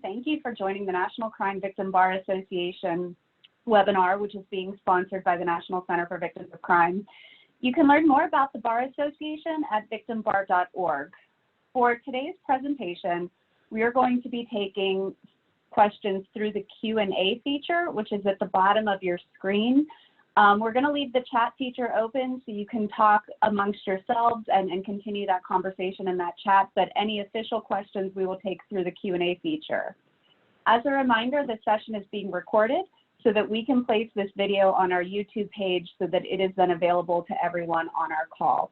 Thank you for joining the National Crime Victim Bar Association webinar, which is being sponsored by the National Center for Victims of Crime. You can learn more about the Bar Association at victimbar.org. For today's presentation, we are going to be taking questions through the Q&A feature, which is at the bottom of your screen. We're going to leave the chat feature open so you can talk amongst yourselves and continue that conversation in that chat, but any official questions we will take through the Q&A feature. As a reminder, this session is being recorded so that we can place this video on our YouTube page so that it is then available to everyone on our call.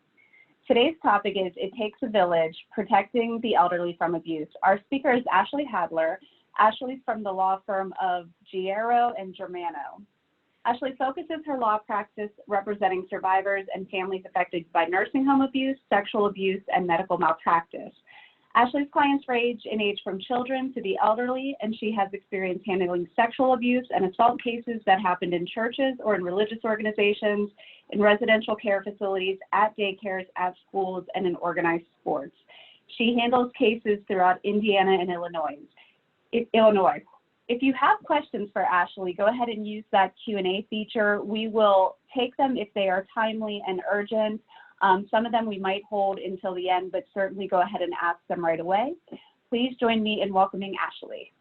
Today's topic is It Takes a Village, Protecting the Elderly from Abuse. Our speaker is Ashley Hadler. Ashley's from the law firm of Giero and Germano. Ashley focuses her law practice representing survivors and families affected by nursing home abuse, sexual abuse, and medical malpractice. Ashley's clients range in age from children to the elderly, and she has experience handling sexual abuse and assault cases that happened in churches or in religious organizations, in residential care facilities, at daycares, at schools, and in organized sports. She handles cases throughout Indiana and Illinois. If you have questions for Ashley, go ahead and use that Q&A feature. We will take them if they are timely and urgent. Some of them we might hold until the end, but certainly go ahead and ask them right away. Please join me in welcoming Ashley.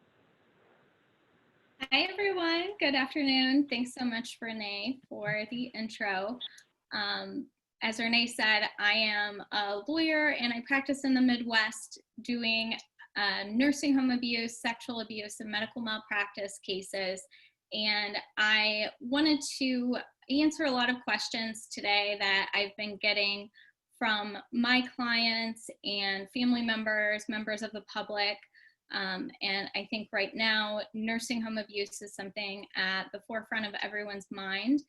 Hi, everyone. Good afternoon. Thanks so much, Renee, for the intro. As Renee said, I am a lawyer and I practice in the Midwest doing nursing home abuse, sexual abuse, and medical malpractice cases. And I wanted to answer a lot of questions today that I've been getting from my clients and family members, members of the public. And I think right now, nursing home abuse is something at the forefront of everyone's mind,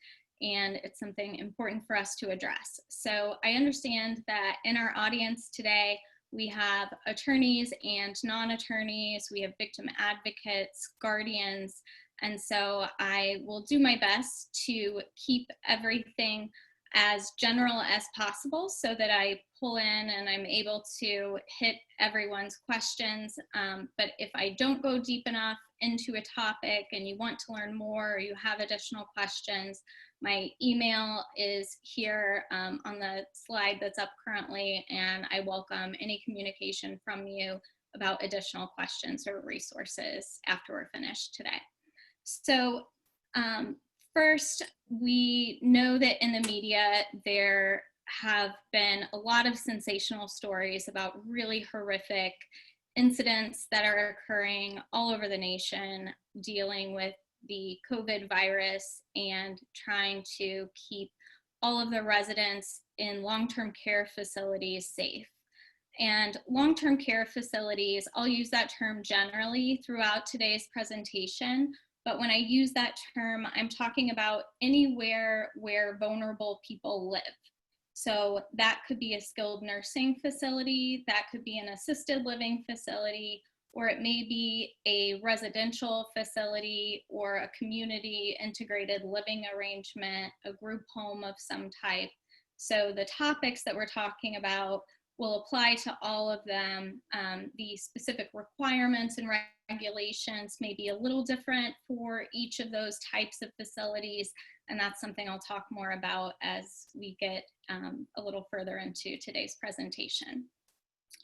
and it's something important for us to address. So I understand that in our audience today, we have attorneys and non-attorneys, we have victim advocates, guardians, and so I will do my best to keep everything as general as possible so that I pull in and I'm able to hit everyone's questions. But if I don't go deep enough into a topic and you want to learn more or you have additional questions, my email is here on the slide that's up currently, and I welcome any communication from you about additional questions or resources after we're finished today. So first, we know that in the media there have been a lot of sensational stories about really horrific incidents that are occurring all over the nation dealing with the COVID virus and trying to keep all of the residents in long-term care facilities safe. And long-term care facilities, I'll use that term generally throughout today's presentation, but when I use that term, I'm talking about anywhere where vulnerable people live. So that could be a skilled nursing facility, that could be an assisted living facility, or it may be a residential facility or a community integrated living arrangement, a group home of some type. So the topics that we're talking about will apply to all of them. The specific requirements and regulations may be a little different for each of those types of facilities, and that's something I'll talk more about as we get a little further into today's presentation.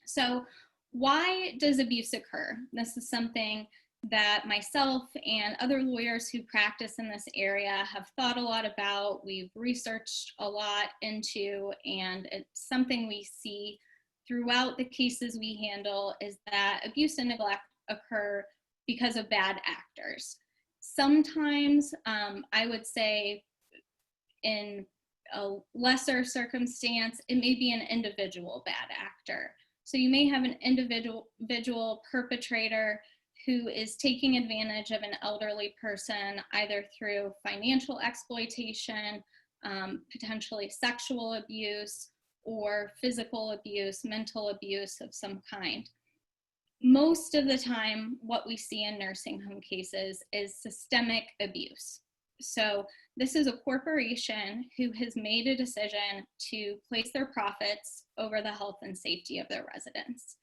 So why does abuse occur? This is something that myself and other lawyers who practice in this area have thought a lot about, we've researched a lot into, and it's something we see throughout the cases we handle is that abuse and neglect occur because of bad actors. Sometimes I would say in a lesser circumstance, it may be an individual bad actor. So you may have an individual perpetrator who is taking advantage of an elderly person, either through financial exploitation, potentially sexual abuse, or physical abuse, mental abuse of some kind. Most of the time, what we see in nursing home cases is systemic abuse. So this is a corporation who has made a decision to place their profits over the health and safety of their residents.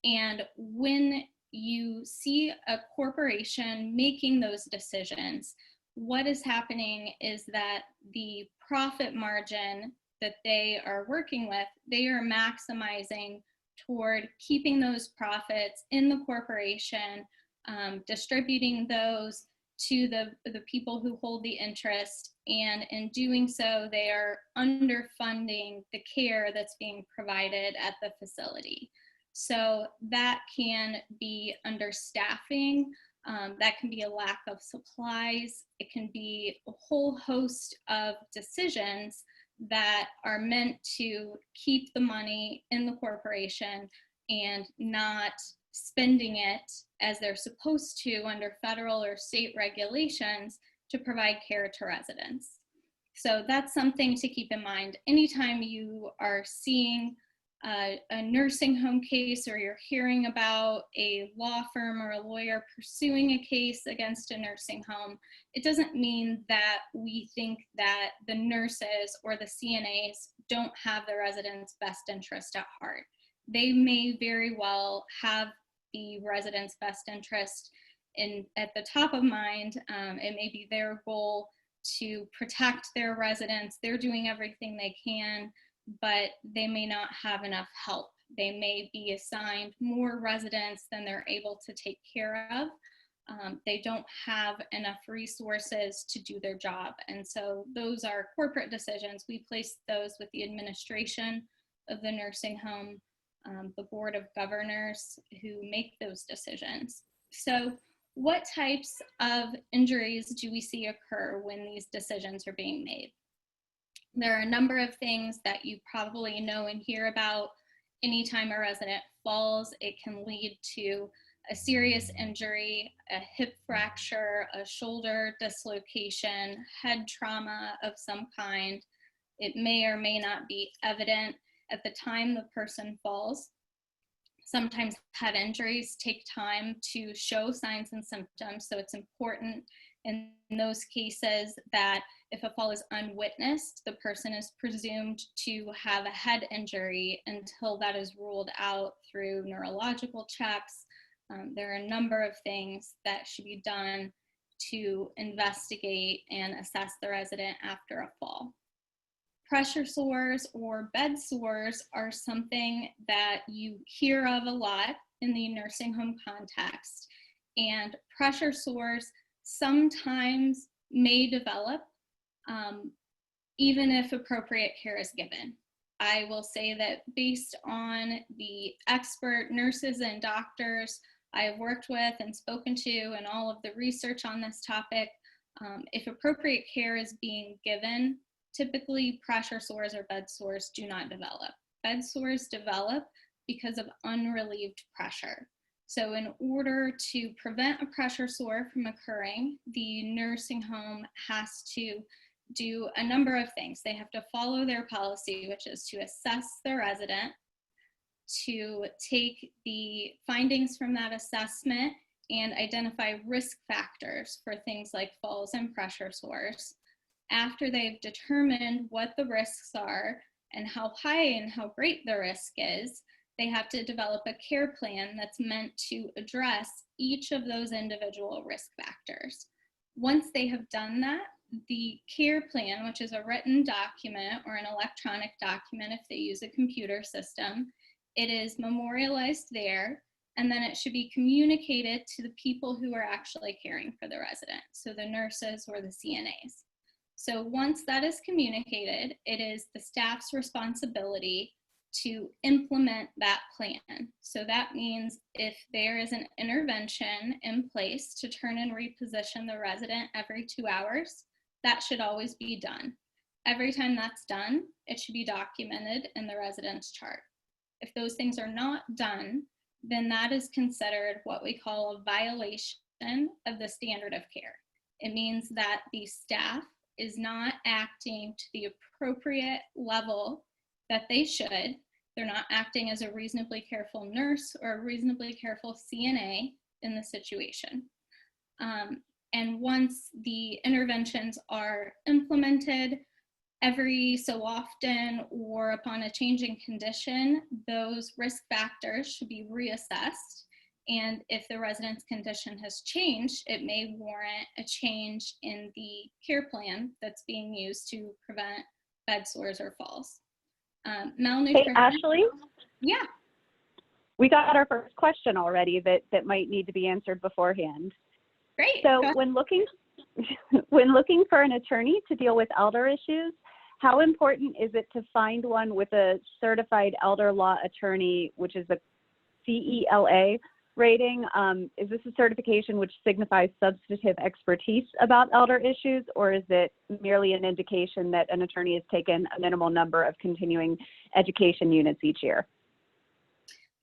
And when you see a corporation making those decisions, what is happening is that the profit margin that they are working with, they are maximizing toward keeping those profits in the corporation, distributing those to the people who hold the interest, and in doing so, they are underfunding the care that's being provided at the facility. So that can be understaffing, that can be a lack of supplies, it can be a whole host of decisions that are meant to keep the money in the corporation and not spending it as they're supposed to under federal or state regulations to provide care to residents. So that's something to keep in mind. Anytime you are seeing a nursing home case, or you're hearing about a law firm or a lawyer pursuing a case against a nursing home, it doesn't mean that we think that the nurses or the CNAs don't have the residents' best interest at heart. They may very well have the residents' best interest at the top of mind. It may be their goal to protect their residents. They're doing everything they can, but they may not have enough help. They may be assigned more residents than they're able to take care of. They don't have enough resources to do their job. And so those are corporate decisions. We place those with the administration of the nursing home, the board of governors who make those decisions. So what types of injuries do we see occur when these decisions are being made? There are a number of things that you probably know and hear about. Anytime a resident falls, it can lead to a serious injury, a hip fracture, a shoulder dislocation, head trauma of some kind. It may or may not be evident at the time the person falls. Sometimes head injuries take time to show signs and symptoms, so it's important in those cases that if a fall is unwitnessed, the person is presumed to have a head injury until that is ruled out through neurological checks. There are a number of things that should be done to investigate and assess the resident after a fall. Pressure sores or bed sores are something that you hear of a lot in the nursing home context. And pressure sores sometimes may develop even if appropriate care is given. I will say that based on the expert nurses and doctors I have worked with and spoken to and all of the research on this topic, if appropriate care is being given, typically pressure sores or bed sores do not develop. Bed sores develop because of unrelieved pressure. So in order to prevent a pressure sore from occurring, the nursing home has to do a number of things. They have to follow their policy, which is to assess the resident, to take the findings from that assessment and identify risk factors for things like falls and pressure sores. After they've determined what the risks are and how high and how great the risk is, they have to develop a care plan that's meant to address each of those individual risk factors. Once they have done that, the care plan, which is a written document or an electronic document if they use a computer system, it is memorialized there, and then it should be communicated to the people who are actually caring for the resident, so the nurses or the CNAs. So once that is communicated, it is the staff's responsibility to implement that plan. So that means if there is an intervention in place to turn and reposition the resident every 2 hours, that should always be done. Every time that's done, it should be documented in the resident's chart. If those things are not done, then that is considered what we call a violation of the standard of care. It means that the staff is not acting to the appropriate level that they should. They're not acting as a reasonably careful nurse or a reasonably careful CNA in the situation. And once the interventions are implemented, every so often or upon a changing condition, those risk factors should be reassessed And if the resident's condition has changed, it may warrant a change in the care plan that's being used to prevent bed sores or falls. Malnutrition. Hey, Ashley? Yeah. We got our first question already that might need to be answered beforehand. Great. So when looking for an attorney to deal with elder issues, how important is it to find one with a certified elder law attorney, which is a CELA rating? Is this a certification which signifies substantive expertise about elder issues, or is it merely an indication that an attorney has taken a minimal number of continuing education units each year?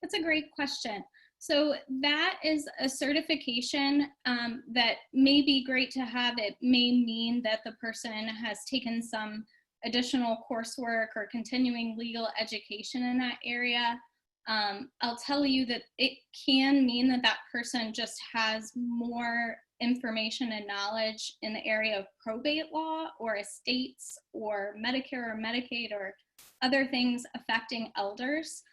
That's a great question. So that is a certification that may be great to have. It may mean that the person has taken some additional coursework or continuing legal education in that area. I'll tell you that it can mean that that person just has more information and knowledge in the area of probate law or estates or Medicare or Medicaid or other things affecting elders.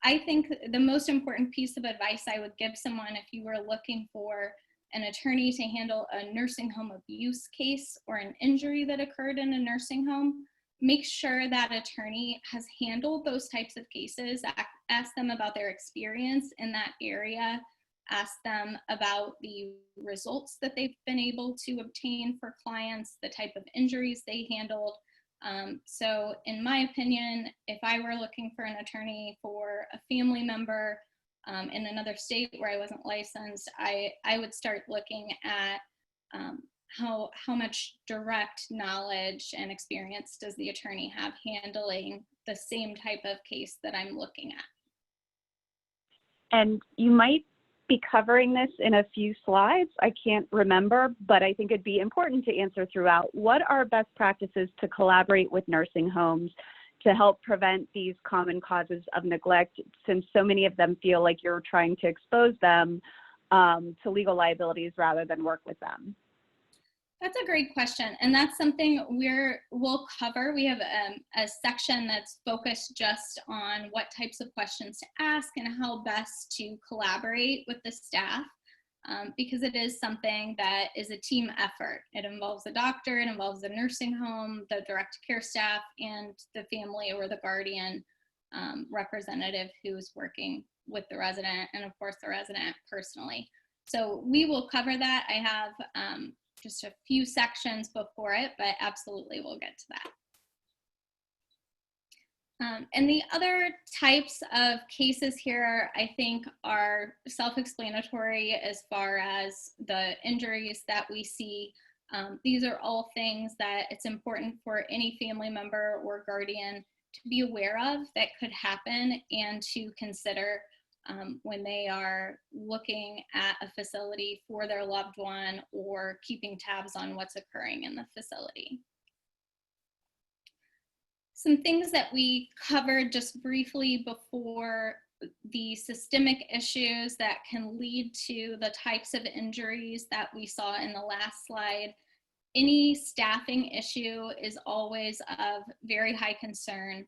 I think the most important piece of advice I would give someone if you were looking for an attorney to handle a nursing home abuse case or an injury that occurred in a nursing home, make sure that attorney has handled those types of cases. Ask them about their experience in that area. Ask them about the results that they've been able to obtain for clients, the type of injuries they handled. So in my opinion, if I were looking for an attorney for a family member in another state where I wasn't licensed, I would start looking at how much direct knowledge and experience does the attorney have handling the same type of case that I'm looking at. And you might be covering this in a few slides. I can't remember, but I think it'd be important to answer throughout. What are best practices to collaborate with nursing homes to help prevent these common causes of neglect, since so many of them feel like you're trying to expose them to legal liabilities rather than work with them? That's a great question, and that's something we'll cover. We have a section that's focused just on what types of questions to ask and how best to collaborate with the staff, because it is something that is a team effort. It involves the doctor, it involves the nursing home, the direct care staff, and the family or the guardian representative who's working with the resident, and of course the resident personally. So we will cover that. I have just a few sections before it, but absolutely we'll get to that. And the other types of cases here, I think, are self-explanatory as far as the injuries that we see. These are all things that it's important for any family member or guardian to be aware of that could happen and to consider when they are looking at a facility for their loved one or keeping tabs on what's occurring in the facility. Some things that we covered just briefly before: the systemic issues that can lead to the types of injuries that we saw in the last slide. Any staffing issue is always of very high concern.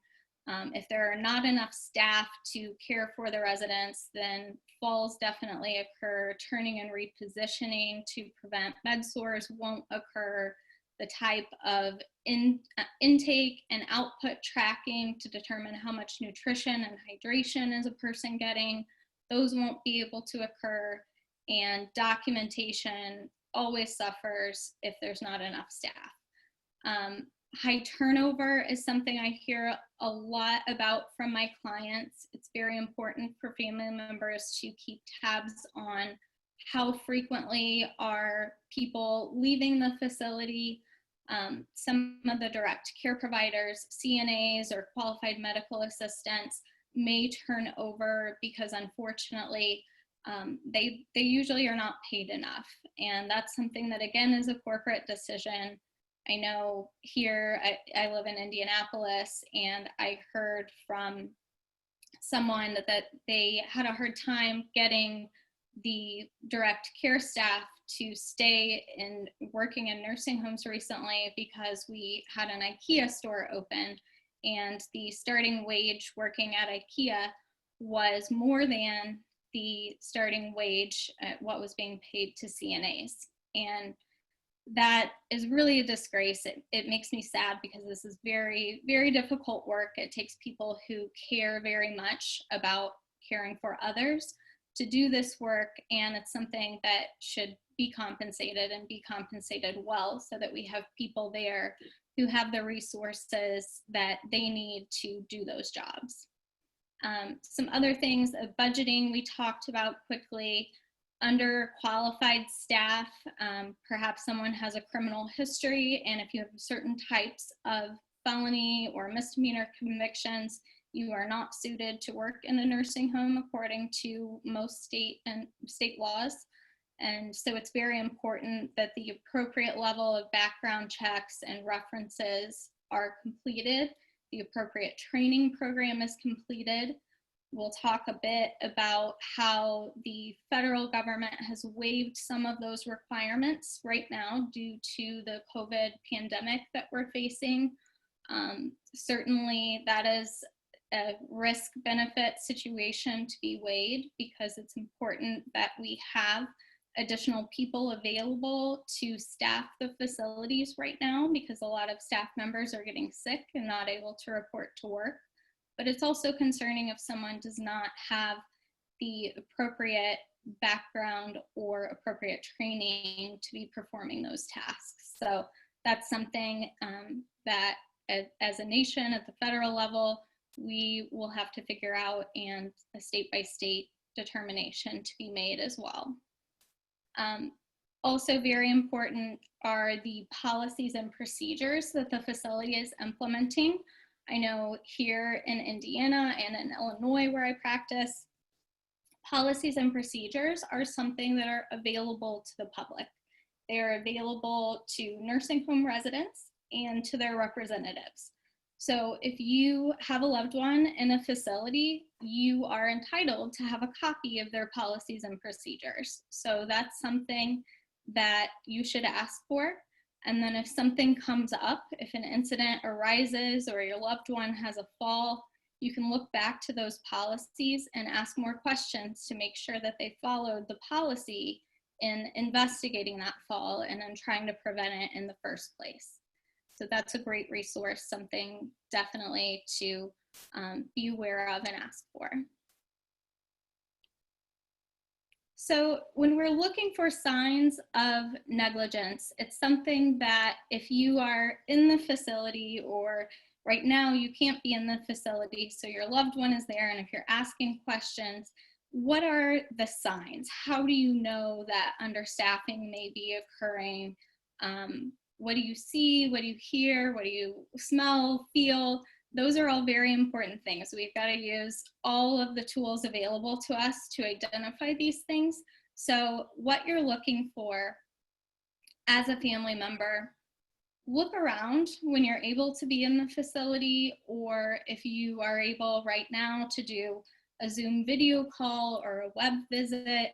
If there are not enough staff to care for the residents, then falls definitely occur. Turning and repositioning to prevent bed sores won't occur. The type of intake and output tracking to determine how much nutrition and hydration is a person getting, those won't be able to occur. And documentation always suffers if there's not enough staff. High turnover is something I hear a lot about from my clients. It's very important for family members to keep tabs on how frequently are people leaving the facility. Some of the direct care providers, CNAs or qualified medical assistants, may turn over because unfortunately they usually are not paid enough. And that's something that, again, is a corporate decision. I know here, I live in Indianapolis, and I heard from someone that they had a hard time getting the direct care staff to stay in working in nursing homes recently because we had an IKEA store open, and the starting wage working at IKEA was more than the starting wage at what was being paid to CNAs. And that is really a disgrace. It makes me sad because this is very, very difficult work. It takes people who care very much about caring for others to do this work, and it's something that should be compensated and be compensated well so that we have people there who have the resources that they need to do those jobs. Some other things of budgeting we talked about quickly. Under qualified staff, perhaps someone has a criminal history, and if you have certain types of felony or misdemeanor convictions, you are not suited to work in a nursing home according to most state laws. And so it's very important that the appropriate level of background checks and references are completed. The appropriate training program is completed. We'll talk a bit about how the federal government has waived some of those requirements right now due to the COVID pandemic that we're facing. Certainly that is a risk-benefit situation to be weighed, because it's important that we have additional people available to staff the facilities right now, because a lot of staff members are getting sick and not able to report to work. But it's also concerning if someone does not have the appropriate background or appropriate training to be performing those tasks. So that's something that as a nation at the federal level, we will have to figure out, and a state-by-state determination to be made as well. Also very important are the policies and procedures that the facility is implementing. I know here in Indiana and in Illinois where I practice, policies and procedures are something that are available to the public. They are available to nursing home residents and to their representatives. So if you have a loved one in a facility, you are entitled to have a copy of their policies and procedures. So that's something that you should ask for. And then if something comes up, if an incident arises or your loved one has a fall, you can look back to those policies and ask more questions to make sure that they followed the policy in investigating that fall and in trying to prevent it in the first place. So that's a great resource, something definitely to be aware of and ask for. So when we're looking for signs of negligence, it's something that if you are in the facility, or right now you can't be in the facility, so your loved one is there, and if you're asking questions, what are the signs? How do you know that understaffing may be occurring? What do you see? What do you hear? What do you smell, feel? Those are all very important things. We've got to use all of the tools available to us to identify these things. So what you're looking for as a family member, look around when you're able to be in the facility, or if you are able right now to do a Zoom video call or a web visit,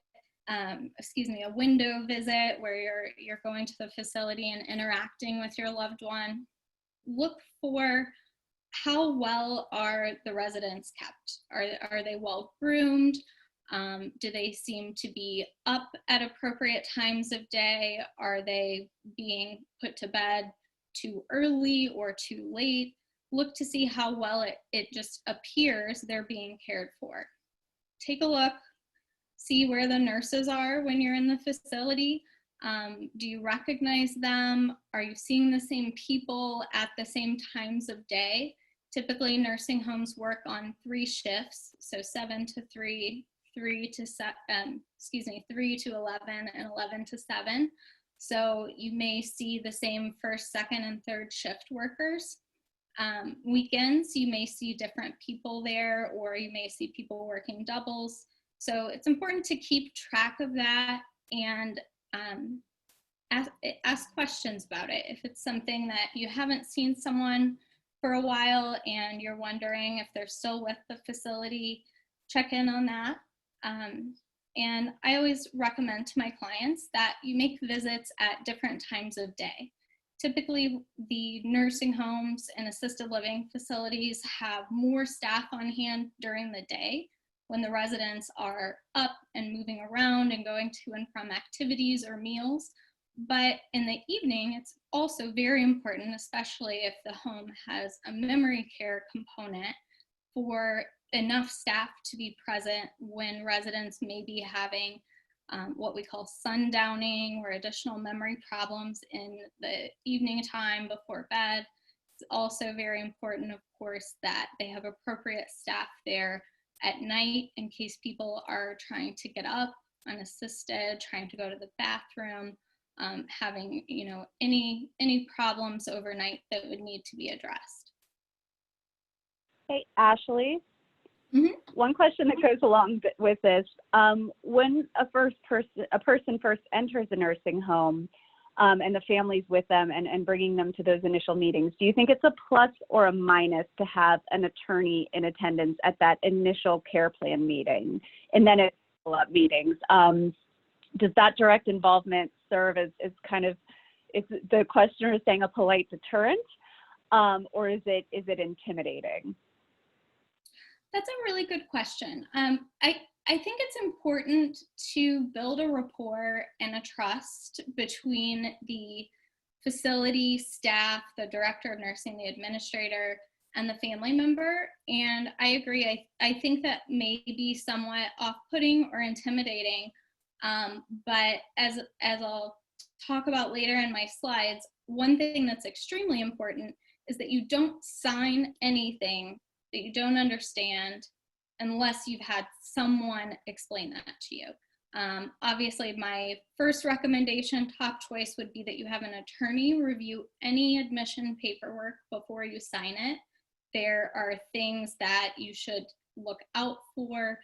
a window visit where you're going to the facility and interacting with your loved one. Look for how well are the residents kept? Are they well groomed? Do they seem to be up at appropriate times of day? Are they being put to bed too early or too late? Look to see how well it just appears they're being cared for. Take a look, see where the nurses are when you're in the facility. Do you recognize them? Are you seeing the same people at the same times of day? Typically, nursing homes work on 3 shifts, so 7 to 3, 3 to 11, and 11 to 7. So you may see the same first, second, and third shift workers. Weekends, you may see different people there, or you may see people working doubles. So it's important to keep track of that and ask questions about it. If it's something that you haven't seen someone for a while and you're wondering if they're still with the facility, check in on that. And I always recommend to my clients that you make visits at different times of day. Typically, the nursing homes and assisted living facilities have more staff on hand during the day. when the residents are up and moving around and going to and from activities or meals. But in the evening, it's also very important, especially if the home has a memory care component, for enough staff to be present when residents may be having what we call sundowning or additional memory problems in the evening time before bed. It's also very important, of course, that they have appropriate staff there at night in case people are trying to get up unassisted, trying to go to the bathroom, having, you know, any problems overnight that would need to be addressed. Hey, Ashley. Mm-hmm. One question that goes along with this, when a person first enters a nursing home and the family's with them and bringing them to those initial meetings, do you think it's a plus or a minus to have an attorney in attendance at that initial care plan meeting and then at follow-up meetings? Does that direct involvement serve as kind of, is the questioner saying a polite deterrent, or is it intimidating? That's a really good question. I think it's important to build a rapport and a trust between the facility staff, the director of nursing, the administrator, and the family member. And I agree. I think that may be somewhat off-putting or intimidating. But as I'll talk about later in my slides, one thing that's extremely important is that you don't sign anything that you don't understand unless you've had someone explain that to you. Obviously, my first recommendation, top choice, would be that you have an attorney review any admission paperwork before you sign it. There are things that you should look out for.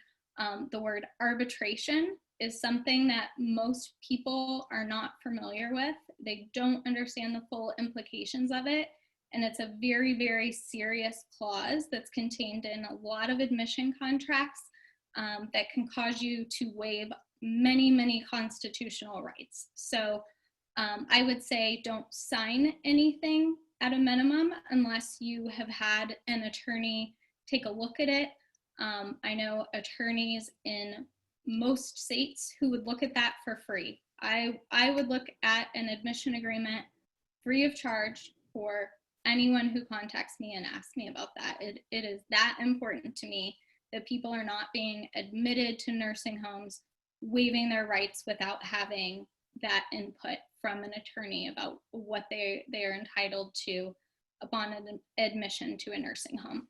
The word arbitration is something that most people are not familiar with. They don't understand the full implications of it. And it's a very, very serious clause that's contained in a lot of admission contracts that can cause you to waive many, many constitutional rights. So I would say don't sign anything at a minimum unless you have had an attorney take a look at it. I know attorneys in most states who would look at that for free. I would look at an admission agreement free of charge for anyone who contacts me and asks me about that. It is that important to me that people are not being admitted to nursing homes, waiving their rights without having that input from an attorney about what they are entitled to upon an admission to a nursing home.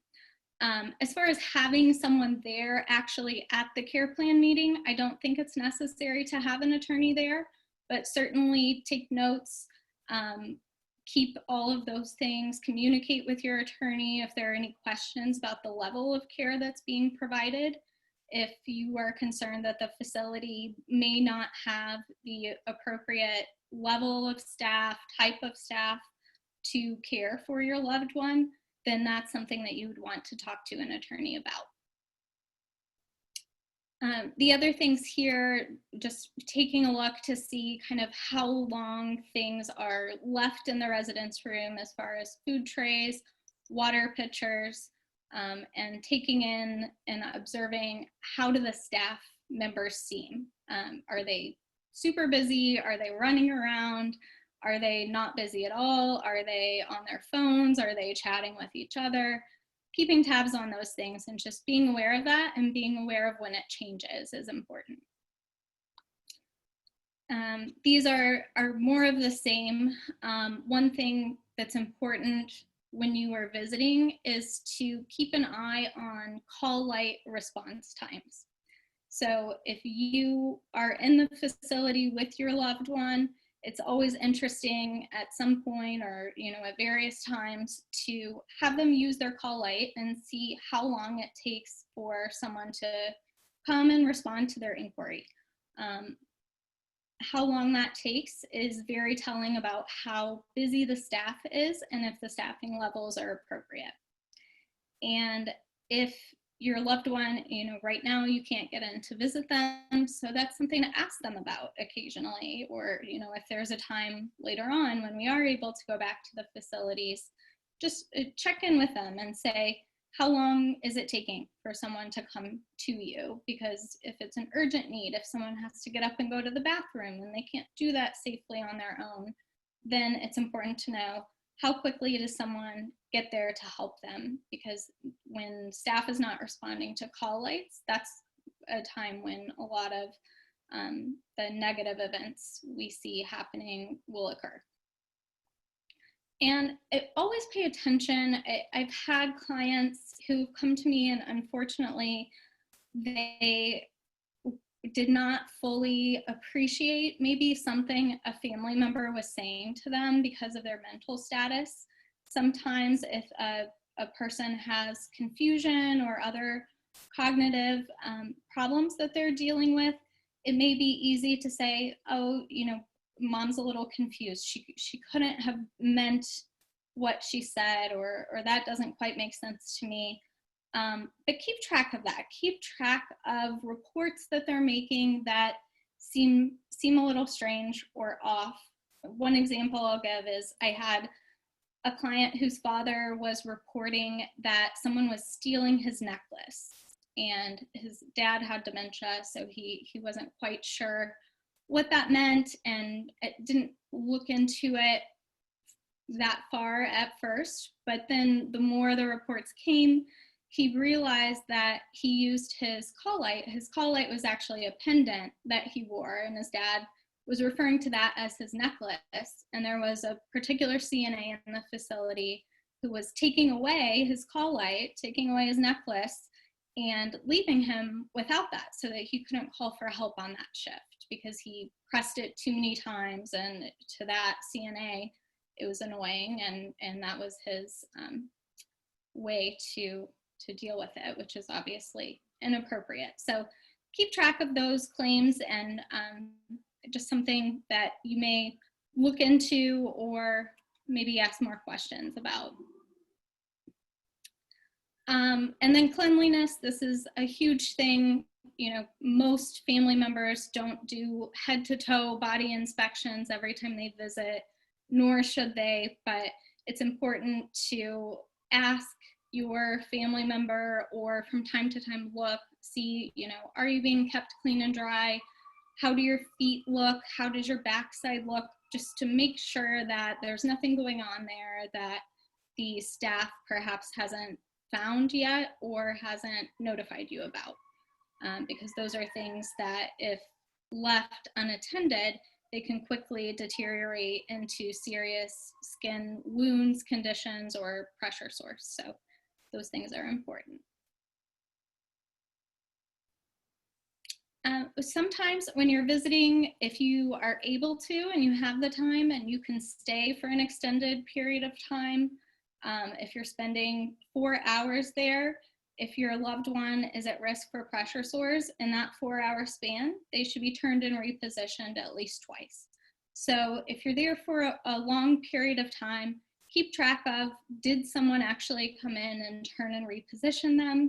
As far as having someone there actually at the care plan meeting, I don't think it's necessary to have an attorney there, but certainly take notes, keep all of those things, communicate with your attorney if there are any questions about the level of care that's being provided. If you are concerned that the facility may not have the appropriate level of staff, type of staff to care for your loved one, then that's something that you would want to talk to an attorney about. The other things here, just taking a look to see kind of how long things are left in the residence room as far as food trays, water pitchers, and taking in and observing how do the staff members seem. Are they super busy? Are they running around? Are they not busy at all? Are they on their phones? Are they chatting with each other? Keeping tabs on those things and just being aware of that and being aware of when it changes is important. These are more of the same. One thing that's important when you are visiting is to keep an eye on call light response times. So if you are in the facility with your loved one, it's always interesting at some point or at various times to have them use their call light and see how long it takes for someone to come and respond to their inquiry. How long that takes is very telling about how busy the staff is and if the staffing levels are appropriate. And if your loved one, right now you can't get in to visit them, so that's something to ask them about occasionally, or if there's a time later on when we are able to go back to the facilities, just check in with them and say, how long is it taking for someone to come to you? Because if it's an urgent need, if someone has to get up and go to the bathroom and they can't do that safely on their own, then it's important to know how quickly does someone get there to help them? Because when staff is not responding to call lights, that's a time when a lot of the negative events we see happening will occur. And always pay attention. I've had clients who come to me and unfortunately they did not fully appreciate maybe something a family member was saying to them because of their mental status. Sometimes if a person has confusion or other cognitive problems that they're dealing with, it may be easy to say, oh, you know, mom's a little confused. She couldn't have meant what she said, or that doesn't quite make sense to me. But keep track of that. Keep track of reports that they're making that seem a little strange or off. One example I'll give is I had a client whose father was reporting that someone was stealing his necklace, and his dad had dementia, so he wasn't quite sure what that meant, and it didn't look into it that far at first. But then the more the reports came, he realized that he used his call light. His call light was actually a pendant that he wore, and his dad was referring to that as his necklace. And there was a particular CNA in the facility who was taking away his call light, taking away his necklace, and leaving him without that so that he couldn't call for help on that shift because he pressed it too many times, and to that CNA, it was annoying, and that was his way to deal with it, which is obviously inappropriate. So keep track of those claims, and just something that you may look into or maybe ask more questions about. And then cleanliness, this is a huge thing. You know, most family members don't do head to toe body inspections every time they visit, nor should they, but it's important to ask your family member, or from time to time look, see, you know, are you being kept clean and dry? How do your feet look? How does your backside look? Just to make sure that there's nothing going on there that the staff perhaps hasn't found yet or hasn't notified you about. Because those are things that if left unattended, they can quickly deteriorate into serious skin wounds, conditions, or pressure sores. So those things are important. Sometimes when you're visiting, if you are able to and you have the time and you can stay for an extended period of time, if you're spending 4 hours there, if your loved one is at risk for pressure sores in that 4-hour span, they should be turned and repositioned at least twice. So if you're there for a long period of time, keep track of, did someone actually come in and turn and reposition them?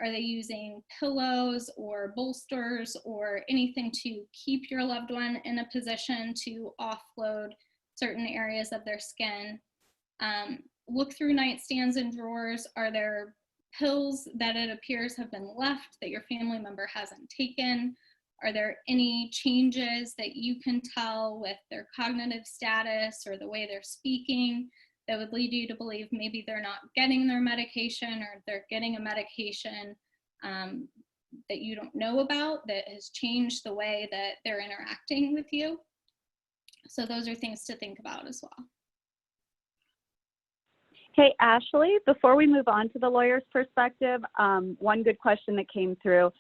Are they using pillows or bolsters or anything to keep your loved one in a position to offload certain areas of their skin? Look through nightstands and drawers. Are there pills that it appears have been left that your family member hasn't taken? Are there any changes that you can tell with their cognitive status or the way they're speaking that would lead you to believe maybe they're not getting their medication, or they're getting a medication that you don't know about that has changed the way that they're interacting with you? So those are things to think about as well. Hey, Ashley, before we move on to the lawyer's perspective, one good question that came through,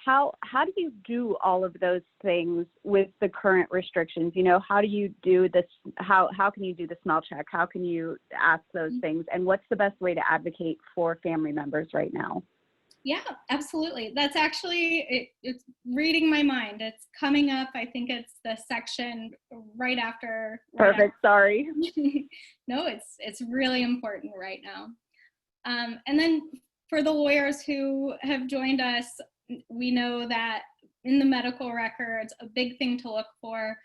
how do you do all of those things with the current restrictions? You know, how do you do this? How can you do the smell check? How can you ask those things? And what's the best way to advocate for family members right now? Yeah, absolutely. That's actually, it's reading my mind. It's coming up. I think it's the section right after. Perfect. Sorry. No, it's really important right now. And then for the lawyers who have joined us, we know that in the medical records, a big thing to look for,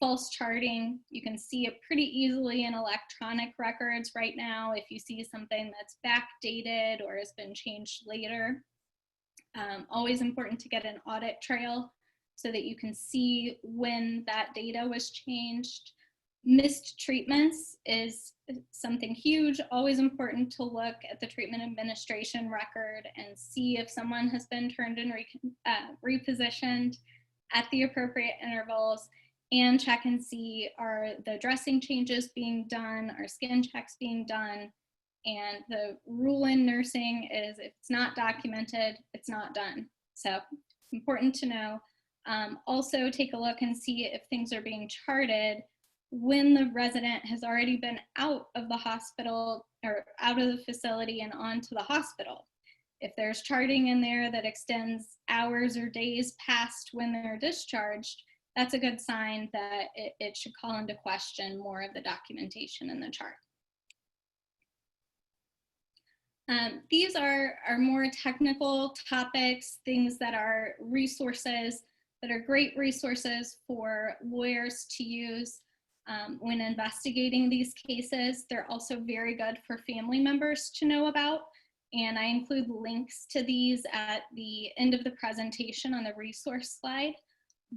false charting. You can see it pretty easily in electronic records right now if you see something that's backdated or has been changed later. Always important to get an audit trail so that you can see when that data was changed. Missed treatments is something huge. Always important to look at the treatment administration record and see if someone has been turned and repositioned at the appropriate intervals, and check and see, are the dressing changes being done, are skin checks being done? And the rule in nursing is if it's not documented, it's not done. So important to know. Also take a look and see if things are being charted when the resident has already been out of the hospital or out of the facility and onto the hospital. If there's charting in there that extends hours or days past when they're discharged, that's a good sign that it should call into question more of the documentation in the chart. These are more technical topics, things that are resources that are great resources for lawyers to use when investigating these cases. They're also very good for family members to know about. And I include links to these at the end of the presentation on the resource slide.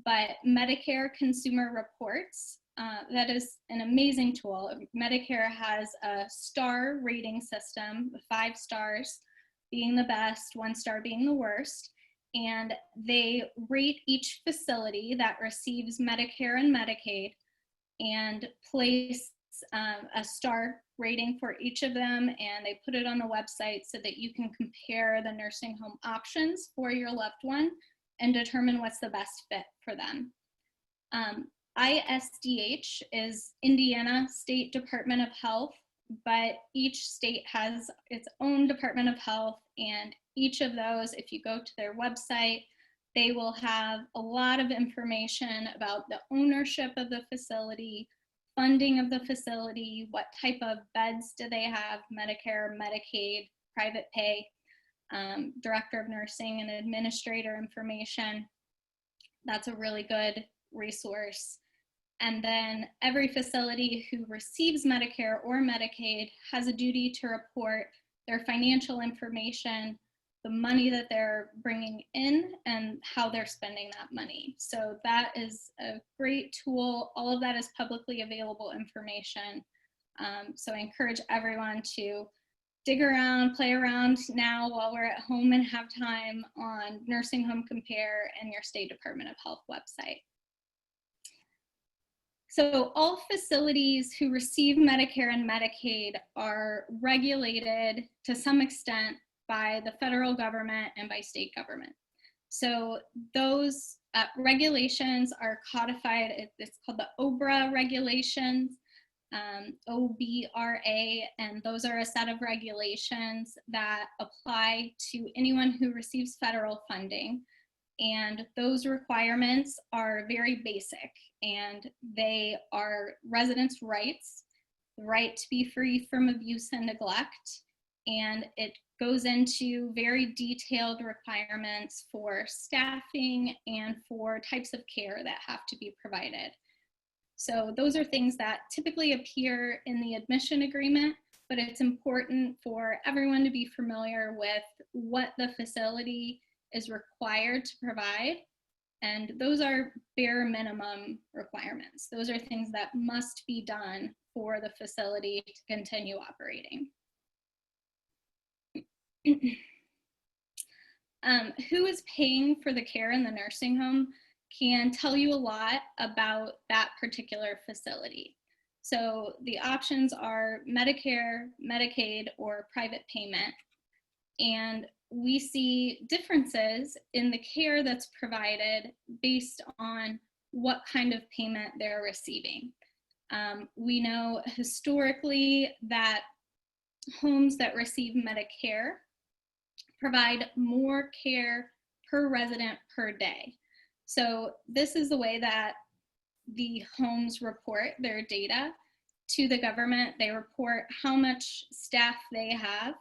But Medicare Consumer Reports, that is an amazing tool. Medicare has a star rating system, 5 stars being the best, 1 star being the worst. And they rate each facility that receives Medicare and Medicaid and place a star rating for each of them, and they put it on the website so that you can compare the nursing home options for your loved one and determine what's the best fit for them. ISDH is Indiana State Department of Health, but each state has its own Department of Health, and each of those, if you go to their website, they will have a lot of information about the ownership of the facility, funding of the facility, what type of beds do they have, Medicare, Medicaid, private pay, director of nursing and administrator information. That's a really good resource. And then every facility who receives Medicare or Medicaid has a duty to report their financial information, the money that they're bringing in, and how they're spending that money. So that is a great tool. All of that is publicly available information. So I encourage everyone to dig around, play around now while we're at home and have time on Nursing Home Compare and your State Department of Health website. So all facilities who receive Medicare and Medicaid are regulated to some extent by the federal government and by state government. So those regulations are codified. It's called the OBRA regulations, OBRA, and those are a set of regulations that apply to anyone who receives federal funding. And those requirements are very basic, and they are residents' rights, the right to be free from abuse and neglect, and it goes into very detailed requirements for staffing and for types of care that have to be provided. So those are things that typically appear in the admission agreement, but it's important for everyone to be familiar with what the facility is required to provide. And those are bare minimum requirements. Those are things that must be done for the facility to continue operating. Who is paying for the care in the nursing home can tell you a lot about that particular facility. So the options are Medicare, Medicaid, or private payment. And we see differences in the care that's provided based on what kind of payment they're receiving. We know historically that homes that receive Medicare provide more care per resident per day. So this is the way that the homes report their data to the government. They report how much staff they have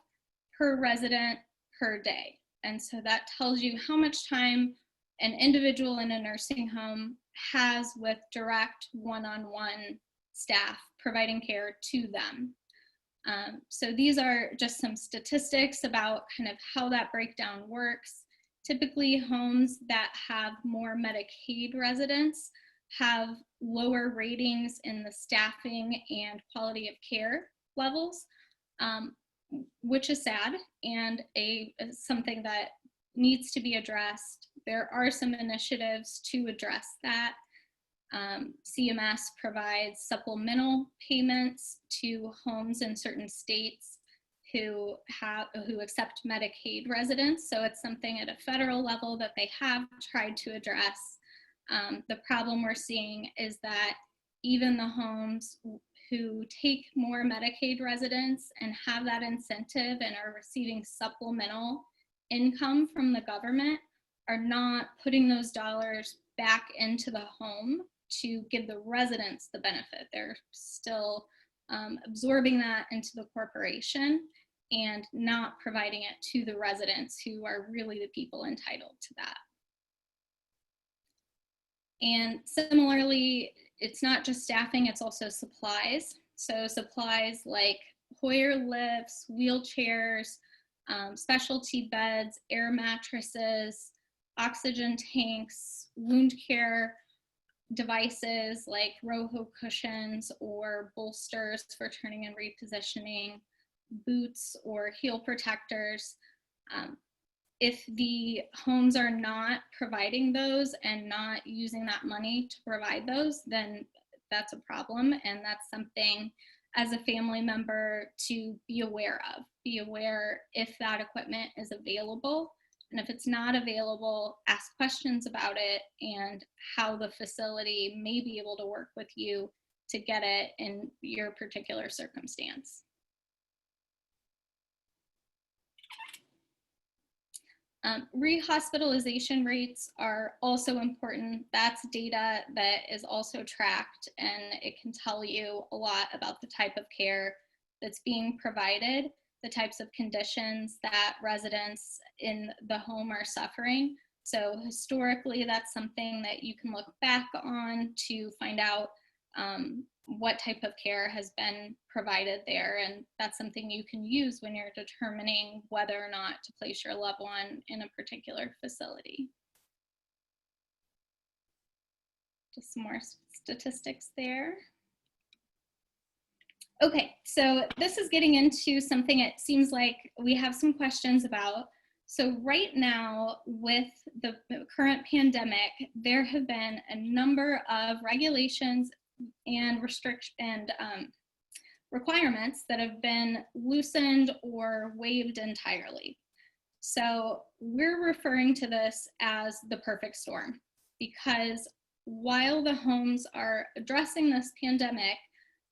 per resident per day. And so that tells you how much time an individual in a nursing home has with direct one-on-one staff providing care to them. So these are just some statistics about kind of how that breakdown works. Typically, homes that have more Medicaid residents have lower ratings in the staffing and quality of care levels, which is sad and something that needs to be addressed. There are some initiatives to address that. CMS provides supplemental payments to homes in certain states who accept Medicaid residents. So it's something at a federal level that they have tried to address. The problem we're seeing is that even the homes who take more Medicaid residents and have that incentive and are receiving supplemental income from the government are not putting those dollars back into the home to give the residents the benefit. They're still absorbing that into the corporation and not providing it to the residents who are really the people entitled to that. And similarly, it's not just staffing, it's also supplies. So supplies like Hoyer lifts, wheelchairs, specialty beds, air mattresses, oxygen tanks, wound care devices like Roho cushions or bolsters for turning and repositioning, boots or heel protectors. If the homes are not providing those and not using that money to provide those, then that's a problem, and that's something as a family member to be aware of. Be aware if that equipment is available, and if it's not available, ask questions about it and how the facility may be able to work with you to get it in your particular circumstance. Rehospitalization rates are also important. That's data that is also tracked, and it can tell you a lot about the type of care that's being provided, the types of conditions that residents in the home are suffering. So historically, that's something that you can look back on to find out what type of care has been provided there, and that's something you can use when you're determining whether or not to place your loved one in a particular facility. Just some more statistics there. Okay, so this is getting into something it seems like we have some questions about. So right now, with the current pandemic, there have been a number of regulations and requirements that have been loosened or waived entirely. So we're referring to this as the perfect storm, because while the homes are addressing this pandemic,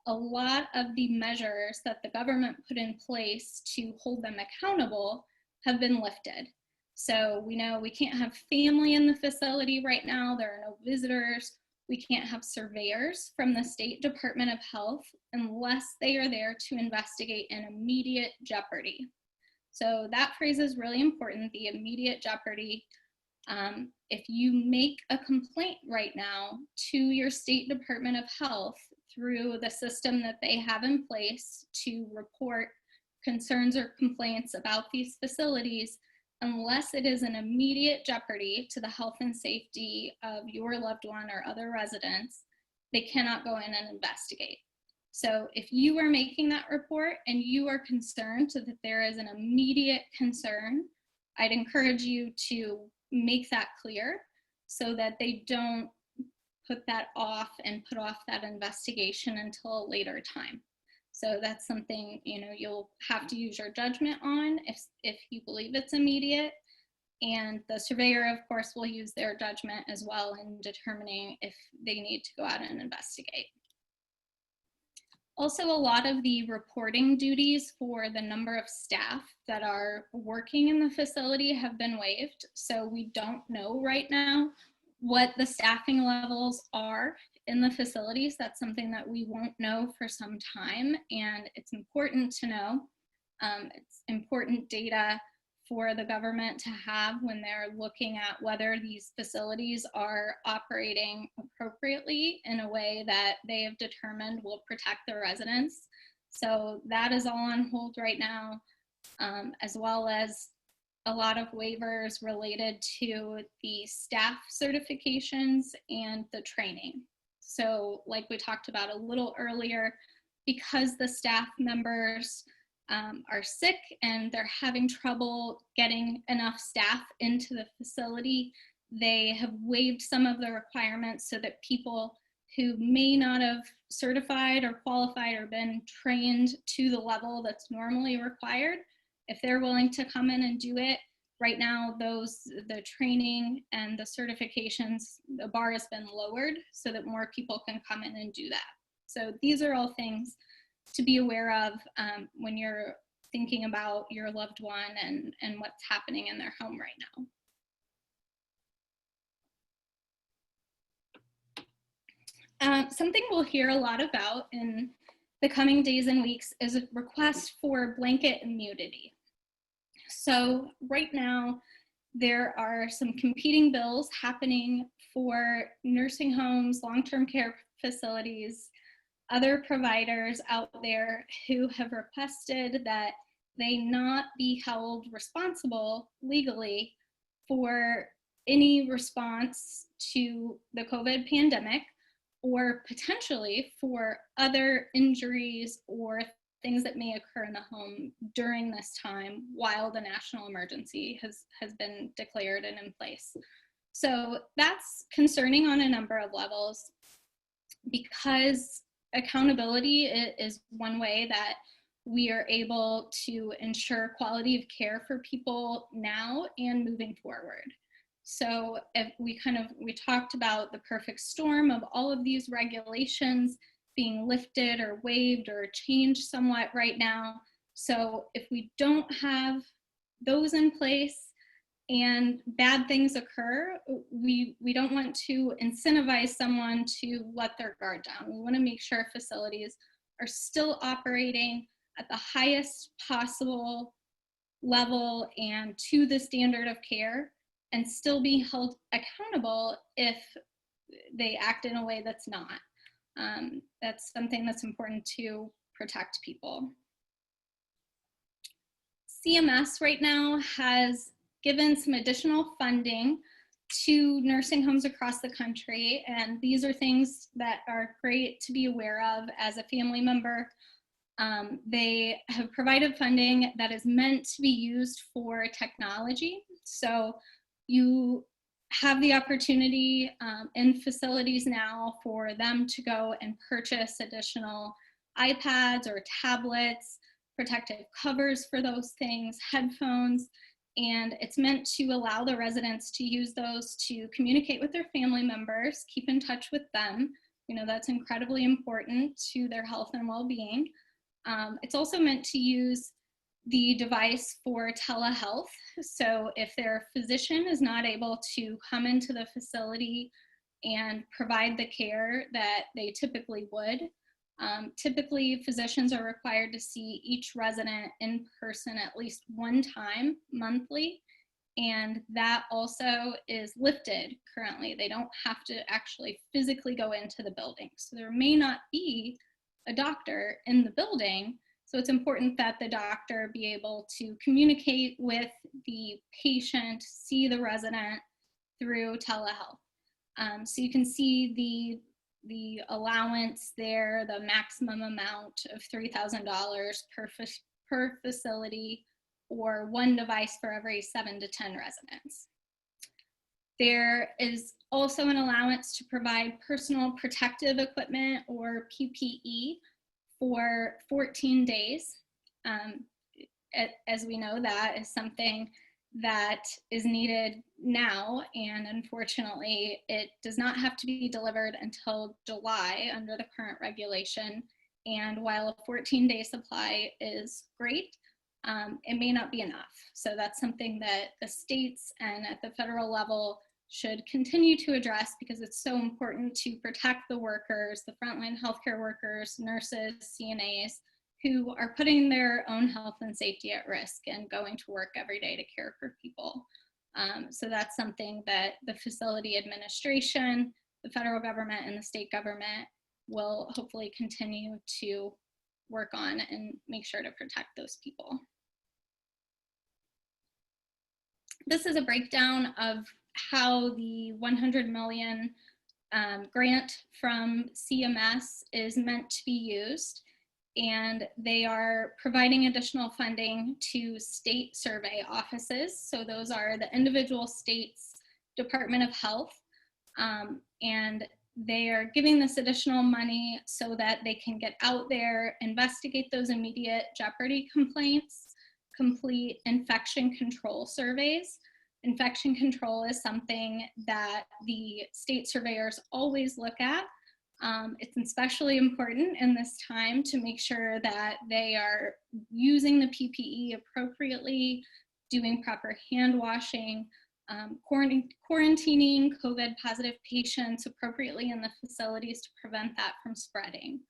a lot of the measures that the government put in place to hold them accountable have been lifted. So we know we can't have family in the facility right now. There are no visitors. We can't have surveyors from the State Department of Health unless they are there to investigate an immediate jeopardy. So that phrase is really important, the immediate jeopardy. If you make a complaint right now to your State Department of Health through the system that they have in place to report concerns or complaints about these facilities, unless it is an immediate jeopardy to the health and safety of your loved one or other residents, they cannot go in and investigate. So if you are making that report and you are concerned that there is an immediate concern, I'd encourage you to make that clear so that they don't put that off and put off that investigation until a later time. So that's something, you know, you'll have to use your judgment on if you believe it's immediate. And the surveyor, of course, will use their judgment as well in determining if they need to go out and investigate. Also, a lot of the reporting duties for the number of staff that are working in the facility have been waived. So we don't know right now what the staffing levels are in the facilities. That's something that we won't know for some time, and it's important to know. It's important data for the government to have when they're looking at whether these facilities are operating appropriately in a way that they have determined will protect their residents. So that is all on hold right now, as well as a lot of waivers related to the staff certifications and the training. So like we talked about a little earlier, because the staff members are sick and they're having trouble getting enough staff into the facility, they have waived some of the requirements so that people who may not have certified or qualified or been trained to the level that's normally required, if they're willing to come in and do it, right now the training and the certifications, the bar has been lowered so that more people can come in and do that. So these are all things to be aware of when you're thinking about your loved one and what's happening in their home right now. Something we'll hear a lot about in the coming days and weeks is a request for blanket immunity. So right now, there are some competing bills happening for nursing homes, long-term care facilities, other providers out there who have requested that they not be held responsible legally for any response to the COVID pandemic, or potentially for other injuries or things that may occur in the home during this time while the national emergency has been declared and in place. So that's concerning on a number of levels, because accountability is one way that we are able to ensure quality of care for people now and moving forward. So if we talked about the perfect storm of all of these regulations being lifted or waived or changed somewhat right now. So if we don't have those in place and bad things occur, we don't want to incentivize someone to let their guard down. We want to make sure facilities are still operating at the highest possible level and to the standard of care, and still be held accountable if they act in a way that's not. That's something that's important to protect people. CMS right now has given some additional funding to nursing homes across the country, and these are things that are great to be aware of as a family member. They have provided funding that is meant to be used for technology. So you have the opportunity in facilities now for them to go and purchase additional iPads or tablets, protective covers for those things, headphones, and it's meant to allow the residents to use those to communicate with their family members, keep in touch with them. You know, that's incredibly important to their health and well-being. It's also meant to use the device for telehealth. So if their physician is not able to come into the facility and provide the care that they typically would, typically physicians are required to see each resident in person at least one time monthly, and that also is lifted currently. They don't have to actually physically go into the building. So there may not be a doctor in the building, so it's important that the doctor be able to communicate with the patient, see the resident through telehealth. So you can see the allowance there, the maximum amount of $3,000 per facility, or one device for every 7 to 10 residents. There is also an allowance to provide personal protective equipment, or PPE, for 14 days. As we know, that is something that is needed now, and unfortunately, it does not have to be delivered until July under the current regulation. And while a 14-day supply is great, it may not be enough. So that's something that the states and at the federal level should continue to address, because it's so important to protect the workers, the frontline healthcare workers, nurses, CNAs, who are putting their own health and safety at risk and going to work every day to care for people. So that's something that the facility administration, the federal government, and the state government will hopefully continue to work on and make sure to protect those people. This is a breakdown of how the 100 million grant from CMS is meant to be used. And they are providing additional funding to state survey offices. So those are the individual states' Department of Health. And they are giving this additional money so that they can get out there, investigate those immediate jeopardy complaints, complete infection control surveys. Infection control is something that the state surveyors always look at. It's especially important in this time to make sure that they are using the PPE appropriately, doing proper hand washing, quarantining COVID positive patients appropriately in the facilities to prevent that from spreading.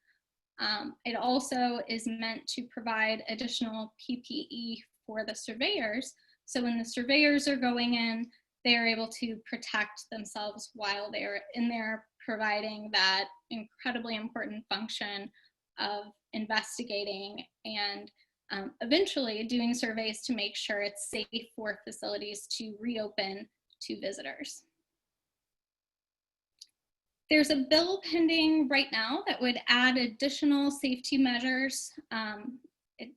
It also is meant to provide additional PPE for the surveyors. So when the surveyors are going in, they are able to protect themselves while they're in there, providing that incredibly important function of investigating and eventually doing surveys to make sure it's safe for facilities to reopen to visitors. There's a bill pending right now that would add additional safety measures.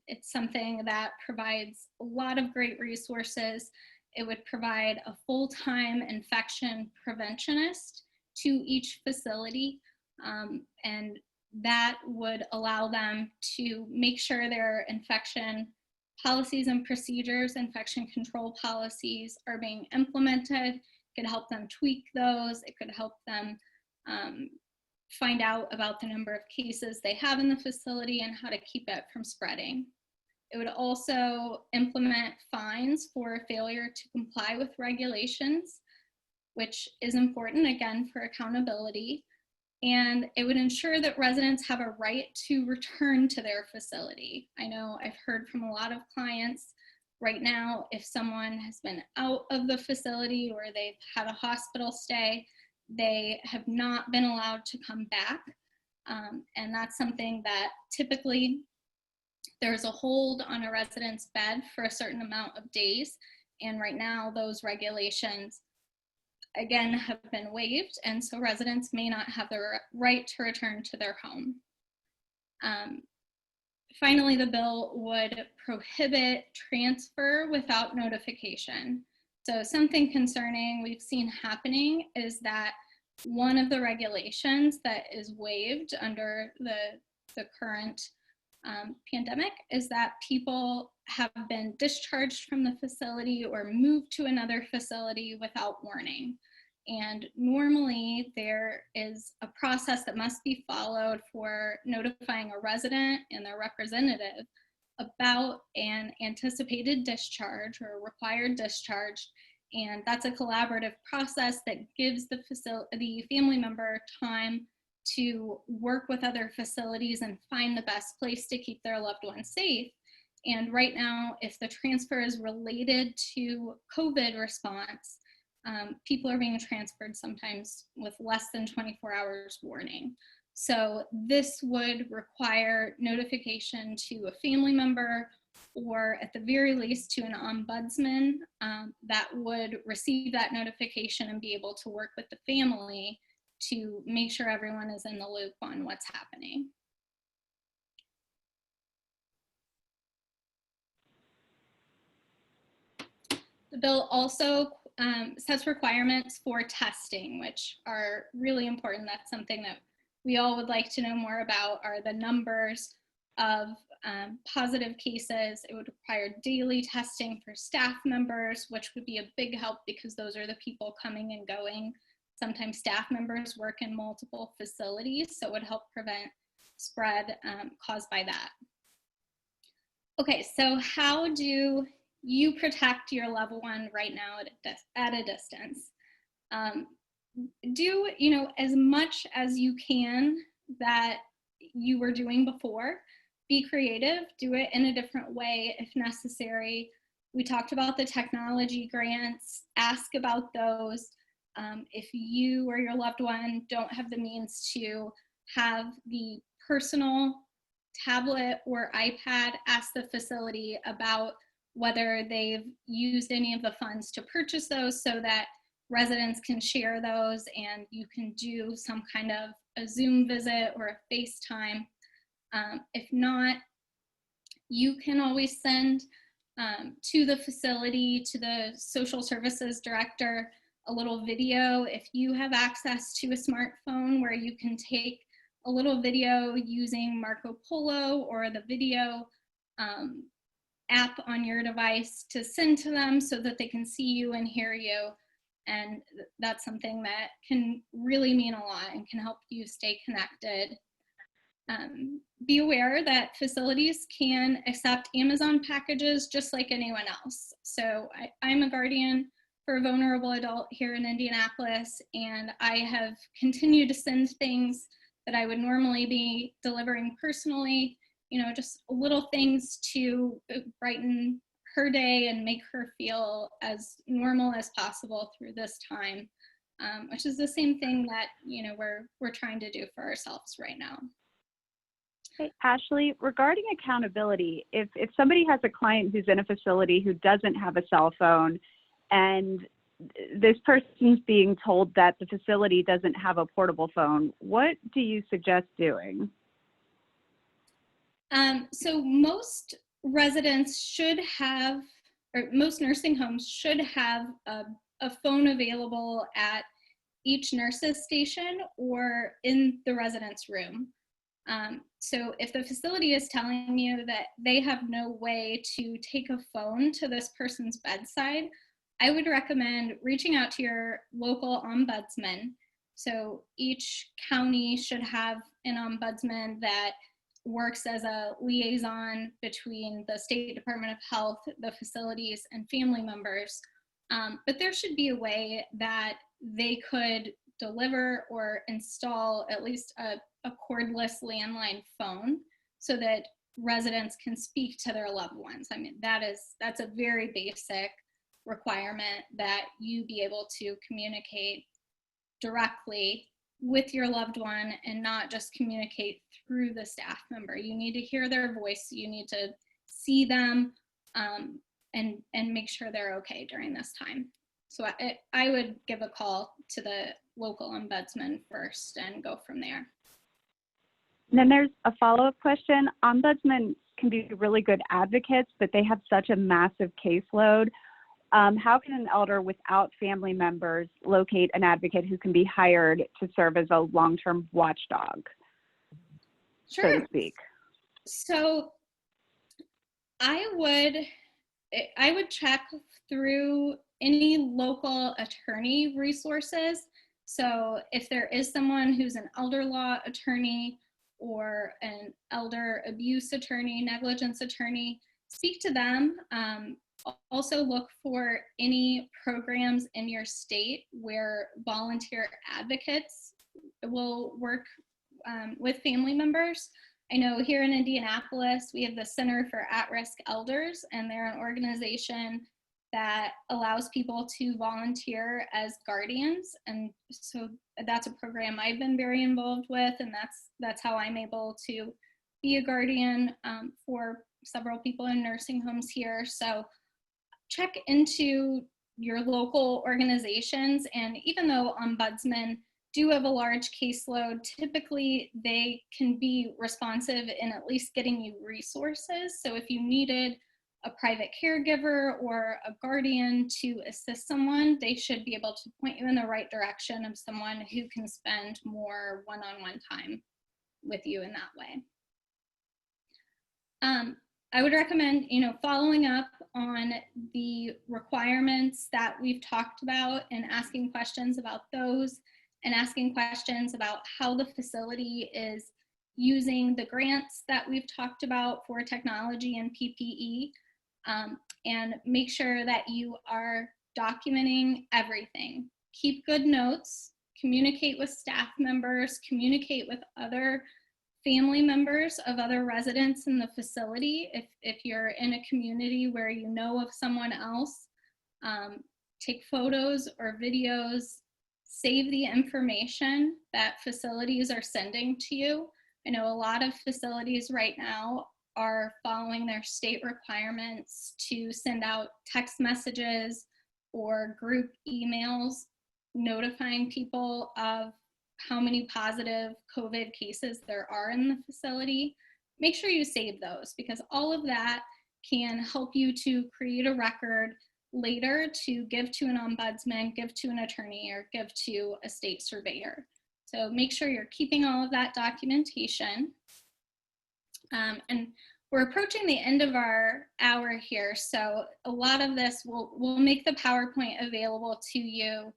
It's something that provides a lot of great resources. It would provide a full-time infection preventionist to each facility, and that would allow them to make sure their infection policies and procedures, infection control policies are being implemented. It could help them tweak those. It could help them find out about the number of cases they have in the facility and how to keep it from spreading. It would also implement fines for failure to comply with regulations, which is important, again, for accountability. And it would ensure that residents have a right to return to their facility. I know I've heard from a lot of clients right now, if someone has been out of the facility or they've had a hospital stay, they have not been allowed to come back. And that's something that typically there's a hold on a resident's bed for a certain amount of days. And right now those regulations, again, have been waived. And so residents may not have the right to return to their home. Finally, the bill would prohibit transfer without notification. So something concerning we've seen happening is that one of the regulations that is waived under the current pandemic is that people have been discharged from the facility or moved to another facility without warning. And normally there is a process that must be followed for notifying a resident and their representative about an anticipated discharge or required discharge. And that's a collaborative process that gives the family member time to work with other facilities and find the best place to keep their loved one safe. And right now, if the transfer is related to COVID response, people are being transferred sometimes with less than 24 hours warning. So this would require notification to a family member or at the very least to an ombudsman that would receive that notification and be able to work with the family to make sure everyone is in the loop on what's happening. The bill also sets requirements for testing, which are really important. That's something that we all would like to know more about, are the numbers of positive cases. It would require daily testing for staff members, which would be a big help because those are the people coming and going. Sometimes staff members work in multiple facilities, so it would help prevent spread caused by that. Okay, so how do you protect your loved one right now at a distance? Do, as much as you can that you were doing before. be creative, do it in a different way if necessary. We talked about the technology grants, ask about those. If you or your loved one don't have the means to have the personal tablet or iPad, ask the facility about whether they've used any of the funds to purchase those so that residents can share those and you can do some kind of a Zoom visit or a FaceTime. If not, you can always send to the facility, to the social services director, a little video. If you have access to a smartphone where you can take a little video using Marco Polo or the video app on your device to send to them so that they can see you and hear you. And that's something that can really mean a lot and can help you stay connected. Be aware that facilities can accept Amazon packages just like anyone else. So I'm a guardian for a vulnerable adult here in Indianapolis, and I have continued to send things that I would normally be delivering personally, you know, just little things to brighten her day and make her feel as normal as possible through this time, which is the same thing that, you know, we're trying to do for ourselves right now. Hey, Ashley, regarding accountability, if somebody has a client who's in a facility who doesn't have a cell phone and this person's being told that the facility doesn't have a portable phone, what do you suggest doing? So most residents should have, or most nursing homes should have a phone available at each nurse's station or in the resident's room. So if the facility is telling you that they have no way to take a phone to this person's bedside, I would recommend reaching out to your local ombudsman. So each county should have an ombudsman that works as a liaison between the State Department of Health, the facilities, and family members. But there should be a way that they could deliver or install at least a cordless landline phone so that residents can speak to their loved ones. I mean, that's a very basic requirement, that you be able to communicate directly with your loved one and not just communicate through the staff member. You need to hear their voice, you need to see them, and make sure they're okay during this time. So I would give a call to the local ombudsman first and go from there. And then there's a follow-up question. Ombudsmen can be really good advocates, but they have such a massive caseload. How can an elder without family members locate an advocate who can be hired to serve as a long-term watchdog, Sure. so to speak? So I would check through any local attorney resources. So if there is someone who's an elder law attorney or an elder abuse attorney, negligence attorney, speak to them. Also look for any programs in your state where volunteer advocates will work with family members. I know here in Indianapolis, we have the Center for At-Risk Elders, and they're an organization that allows people to volunteer as guardians. And so that's a program I've been very involved with, and that's how I'm able to be a guardian for several people in nursing homes here. So check into your local organizations, and even though ombudsmen do have a large caseload, typically they can be responsive in at least getting you resources. So if you needed a private caregiver or a guardian to assist someone, they should be able to point you in the right direction of someone who can spend more one-on-one time with you in that way. I would recommend, following up on the requirements that we've talked about and asking questions about those, and asking questions about how the facility is using the grants that we've talked about for technology and PPE, and make sure that you are documenting everything. Keep good notes, communicate with staff members, communicate with other family members of other residents in the facility. If you're in a community where you know of someone else, take photos or videos, save the information that facilities are sending to you. I know a lot of facilities right now are following their state requirements to send out text messages or group emails notifying people of how many positive COVID cases there are in the facility. Make sure you save those, because all of that can help you to create a record later to give to an ombudsman, give to an attorney, or give to a state surveyor. So make sure you're keeping all of that documentation. And we're approaching the end of our hour here, so a lot of this we'll make the PowerPoint available to you.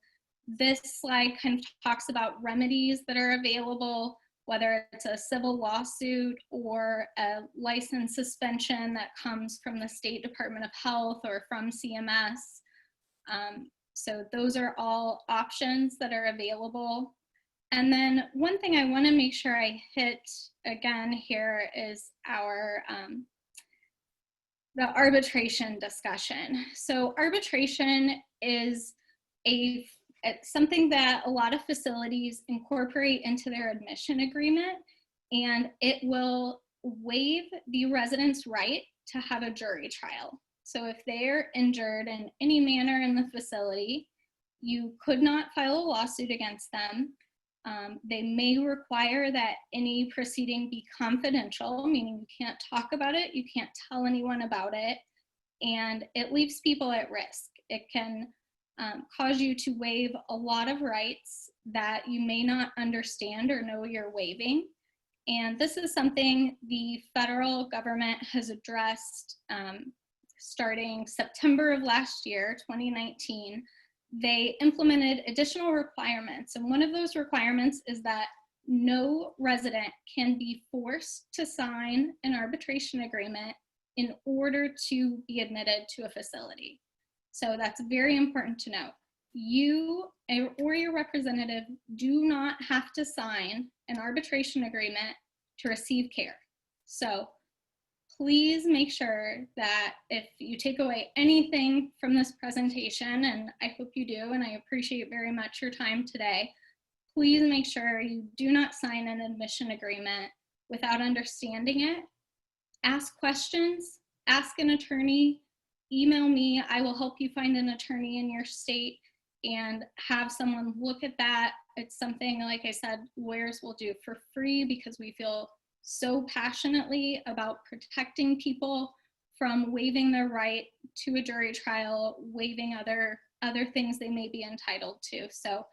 This slide kind of talks about remedies that are available, whether it's a civil lawsuit or a license suspension that comes from the State Department of Health or from CMS. So those are all options that are available. And then one thing I want to make sure I hit again here is our the arbitration discussion. So arbitration is something that a lot of facilities incorporate into their admission agreement, and it will waive the resident's right to have a jury trial. So if they're injured in any manner in the facility, you could not file a lawsuit against them. They may require that any proceeding be confidential, meaning you can't talk about it, you can't tell anyone about it, and it leaves people at risk. It can cause you to waive a lot of rights that you may not understand or know you're waiving. And this is something the federal government has addressed starting September of last year, 2019. They implemented additional requirements, and one of those requirements is that no resident can be forced to sign an arbitration agreement in order to be admitted to a facility. So that's very important to note. You or your representative do not have to sign an arbitration agreement to receive care. So please make sure that if you take away anything from this presentation, and I hope you do, and I appreciate very much your time today, please make sure you do not sign an admission agreement without understanding it. Ask questions, ask an attorney, email me. I will help you find an attorney in your state and have someone look at that. It's something, like I said, lawyers will do for free because we feel so passionately about protecting people from waiving their right to a jury trial, waiving other things they may be entitled to. So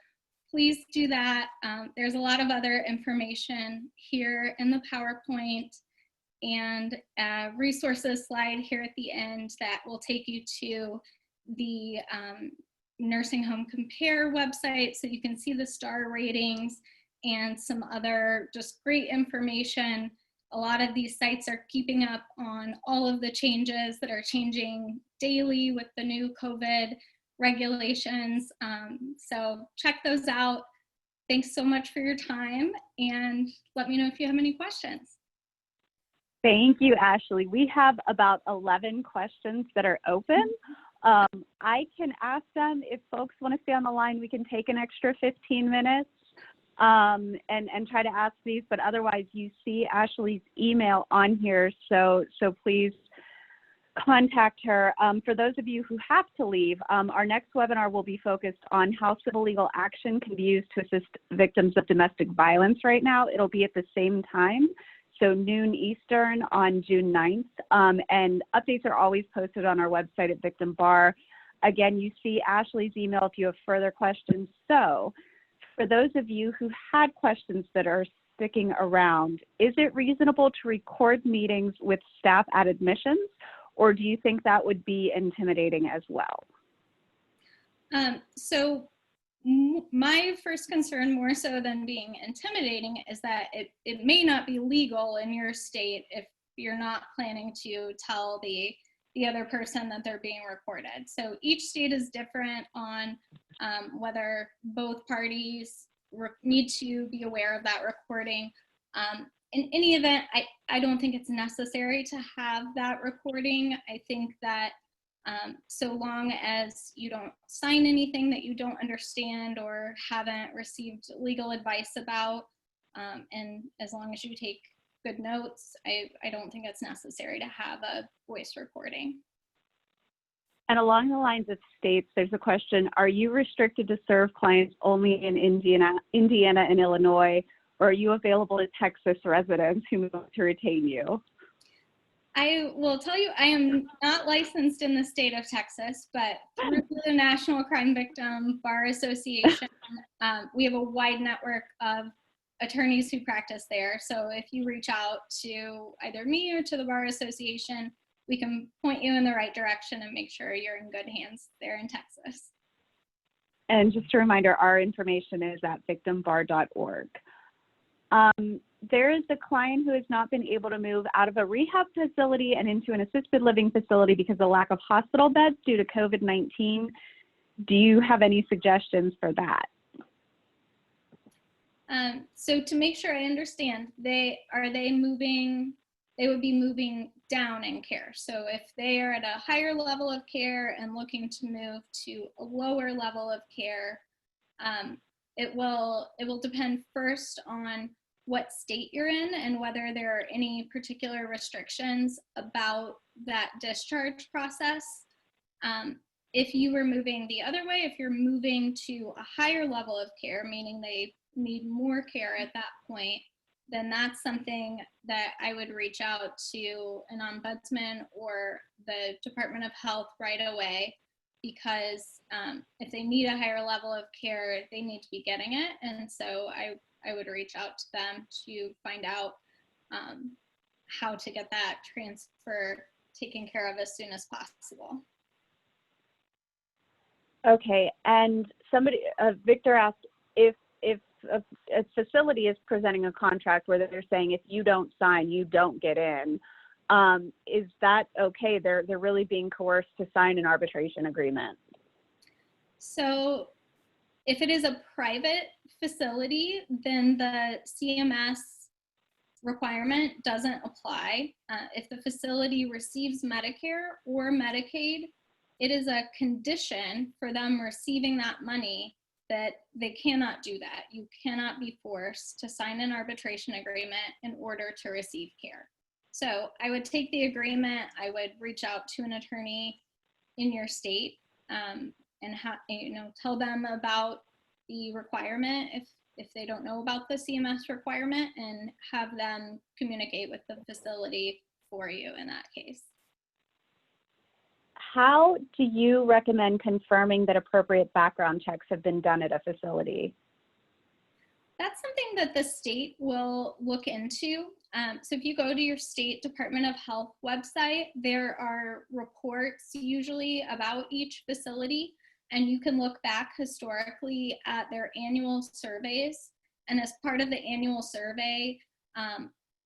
please do that. There's a lot of other information here in the PowerPoint and a resources slide here at the end that will take you to the Nursing Home Compare website so you can see the star ratings and some other just great information. A lot of these sites are keeping up on all of the changes that are changing daily with the new COVID regulations. So check those out. Thanks so much for your time, and let me know if you have any questions. Thank you, Ashley. We have about 11 questions that are open. I can ask them. If folks want to stay on the line, we can take an extra 15 minutes and try to ask these, but otherwise you see Ashley's email on here, so please contact her. For those of you who have to leave, our next webinar will be focused on how civil legal action can be used to assist victims of domestic violence right now. It'll be at the same time, so noon Eastern on June 9th, and updates are always posted on our website at Victim Bar. Again, you see Ashley's email if you have further questions. So for those of you who had questions that are sticking around, is it reasonable to record meetings with staff at admissions, or do you think that would be intimidating as well? So my first concern, more so than being intimidating, is that it may not be legal in your state if you're not planning to tell the other person that they're being recorded. So each state is different on whether both parties need to be aware of that recording. in any event, I don't think it's necessary to have that recording. I think that so long as you don't sign anything that you don't understand or haven't received legal advice about, and as long as you take good notes, I don't think it's necessary to have a voice recording. And along the lines of states, there's a question, are you restricted to serve clients only in Indiana and Illinois, or are you available to Texas residents who move to retain you? I will tell you, I am not licensed in the state of Texas, but through the National Crime Victim Bar Association, we have a wide network of attorneys who practice there. So if you reach out to either me or to the Bar Association, we can point you in the right direction and make sure you're in good hands there in Texas. And just a reminder, our information is at victimbar.org. There is a client who has not been able to move out of a rehab facility and into an assisted living facility because of the lack of hospital beds due to COVID-19. Do you have any suggestions for that? So to make sure I understand, they would be moving down in care. So if they are at a higher level of care and looking to move to a lower level of care, it will depend first on what state you're in and whether there are any particular restrictions about that discharge process. If you were moving the other way, if you're moving to a higher level of care, meaning they need more care at that point, then that's something that I would reach out to an ombudsman or the Department of Health right away, because if they need a higher level of care, they need to be getting it. And so I would reach out to them to find out how to get that transfer taken care of as soon as possible. Okay, and Victor asked if a facility is presenting a contract where they're saying if you don't sign, you don't get in. Is that okay? They're really being coerced to sign an arbitration agreement. So if it is a private facility, then the CMS requirement doesn't apply. If the facility receives Medicare or Medicaid, it is a condition for them receiving that money that they cannot do that. You cannot be forced to sign an arbitration agreement in order to receive care. So I would take the agreement, I would reach out to an attorney in your state and tell them about the requirement if they don't know about the CMS requirement, and have them communicate with the facility for you in that case. How do you recommend confirming that appropriate background checks have been done at a facility? That's something that the state will look into. So if you go to your state Department of Health website, there are reports usually about each facility, and you can look back historically at their annual surveys. And as part of the annual survey,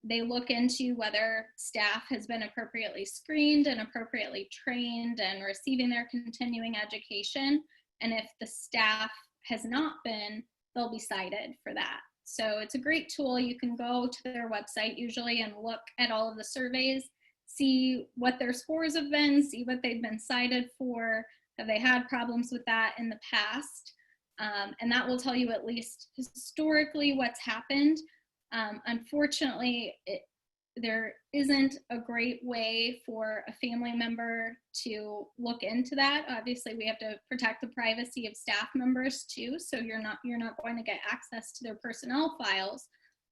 they look into whether staff has been appropriately screened and appropriately trained and receiving their continuing education. And if the staff has not been, they'll be cited for that. So it's a great tool. You can go to their website usually and look at all of the surveys, see what their scores have been, see what they've been cited for. Have they had problems with that in the past? And that will tell you at least historically what's happened. Unfortunately, there isn't a great way for a family member to look into that. Obviously, we have to protect the privacy of staff members too, so you're not going to get access to their personnel files.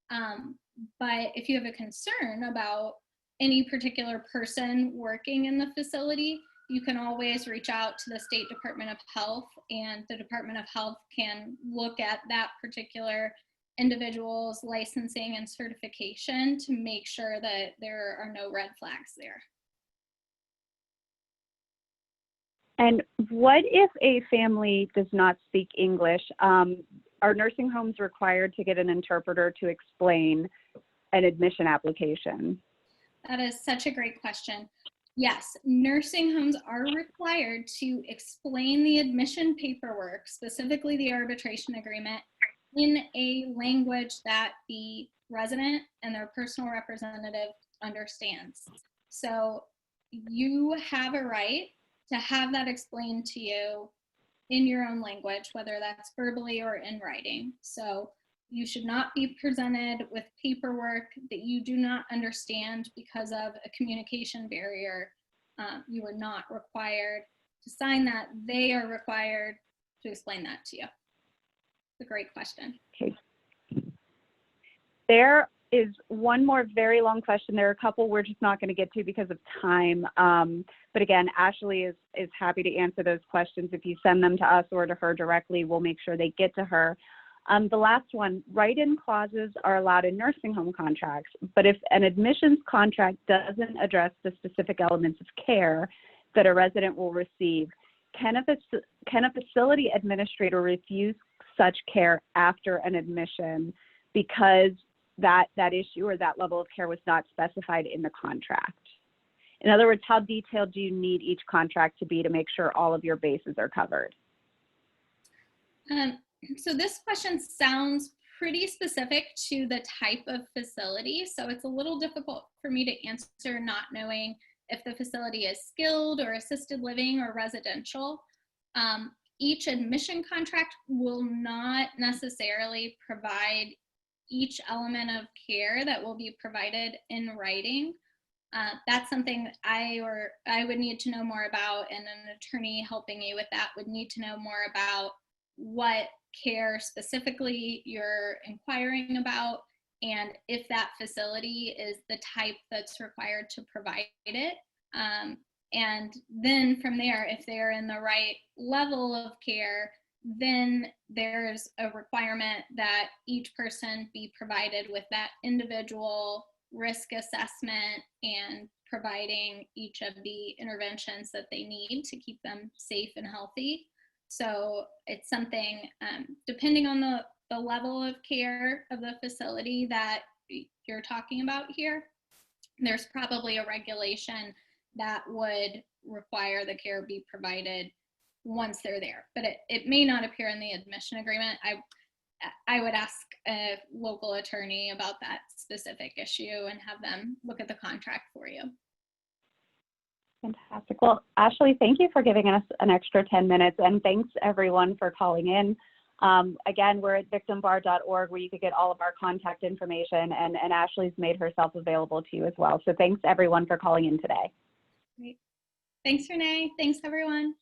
But if you have a concern about any particular person working in the facility, you can always reach out to the State Department of Health, and the Department of Health can look at that particular individual's licensing and certification to make sure that there are no red flags there. And what if a family does not speak English? Are nursing homes required to get an interpreter to explain an admission application? That is such a great question. Yes, nursing homes are required to explain the admission paperwork, specifically the arbitration agreement, in a language that the resident and their personal representative understands. So you have a right to have that explained to you in your own language, whether that's verbally or in writing. So you should not be presented with paperwork that you do not understand because of a communication barrier. You are not required to sign that. They are required to explain that to you. It's a great question. Okay. There is one more very long question. There are a couple we're just not going to get to because of time. But again, Ashley is happy to answer those questions. If you send them to us or to her directly, we'll make sure they get to her. The last one, write-in clauses are allowed in nursing home contracts, but if an admissions contract doesn't address the specific elements of care that a resident will receive, can a facility administrator refuse such care after an admission because that issue or that level of care was not specified in the contract? In other words, how detailed do you need each contract to be to make sure all of your bases are covered? So this question sounds pretty specific to the type of facility. So it's a little difficult for me to answer not knowing if the facility is skilled or assisted living or residential. Each admission contract will not necessarily provide each element of care that will be provided in writing. That's something I would need to know more about, and an attorney helping you with that would need to know more about what care specifically you're inquiring about, and if that facility is the type that's required to provide it. And then from there, if they're in the right level of care, then there's a requirement that each person be provided with that individual risk assessment and providing each of the interventions that they need to keep them safe and healthy. So it's something, depending on the level of care of the facility that you're talking about here, there's probably a regulation that would require the care be provided once they're there. But it may not appear in the admission agreement. I would ask a local attorney about that specific issue and have them look at the contract for you. Fantastic. Well, Ashley, thank you for giving us an extra 10 minutes, and thanks everyone for calling in. Again, we're at victimbar.org where you could get all of our contact information, and Ashley's made herself available to you as well. So thanks everyone for calling in today. Great. Thanks, Renee. Thanks, everyone.